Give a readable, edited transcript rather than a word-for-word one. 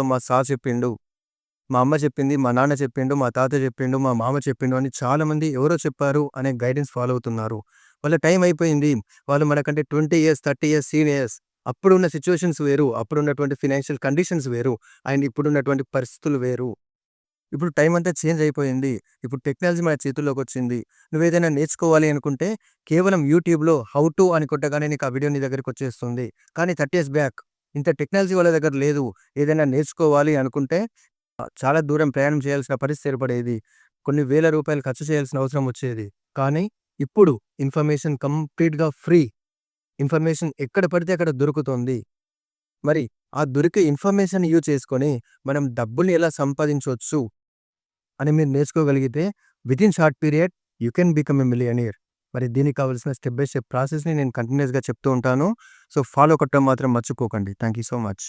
మా సార్ చెప్పిండు, మా అమ్మ చెప్పింది, మా నాన్న చెప్పిండు, మా తాత చెప్పిండు, మా మామ చెప్పిండు అని చాలామంది ఎవరో చెప్పారు అనే గైడెన్స్ ఫాలో అవుతున్నారు. వాళ్ళ టైం అయిపోయింది. వాళ్ళు మనకంటే 20 ఇయర్స్, 30 ఇయర్స్ సీనియర్స్. అప్పుడున్న సిట్యుయేషన్స్ వేరు. అప్పుడున్నటువంటి ఫైనాన్షియల్ కండిషన్స్ వేరు. అండ్ ఇప్పుడున్నటువంటి పరిస్థితులు వేరు. ఇప్పుడు టైం అంతా చేంజ్ అయిపోయింది. ఇప్పుడు టెక్నాలజీ మన చేతుల్లోకొచ్చింది. నువ్వేదైనా నేర్చుకోవాలి అనుకుంటే కేవలం యూట్యూబ్‌లో హౌ టు అని కొట్టగానే నీకు ఆ వీడియో నీ దగ్గరికొచ్చేస్తుంది. కానీ 30 ఇయర్స్ బ్యాక్ ఇంత టెక్నాలజీ వాళ్ళ దగ్గర లేదు. ఏదైనా నేర్చుకోవాలి అనుకుంటే చాలా దూరం ప్రయాణం చేయాల్సిన పరిస్థితి ఏర్పడేది. కొన్ని వేల రూపాయలు ఖర్చు చేయాల్సిన అవసరం వచ్చేది. కానీ ఇప్పుడు ఇన్ఫర్మేషన్ కంప్లీట్‌గా ఫ్రీ. ఇన్ఫర్మేషన్ ఎక్కడ పడితే అక్కడ దొరుకుతుంది. మరి ఆ దొరికే ఇన్ఫర్మేషన్ యూజ్ చేసుకొని మనం డబ్బుల్ని ఎలా సంపాదించొచ్చు అని మీరు నేర్చుకోగలిగితే within short period you can become a millionaire. మరి దీనికి కావాల్సిన స్టెప్ బై స్టెప్ ప్రాసెస్‌ని నేను కంటిన్యూయస్‌గా చెప్తూ ఉంటాను. సో, ఫాలో కొట్టడం మాత్రం మర్చిపోకండి. Thank you so much.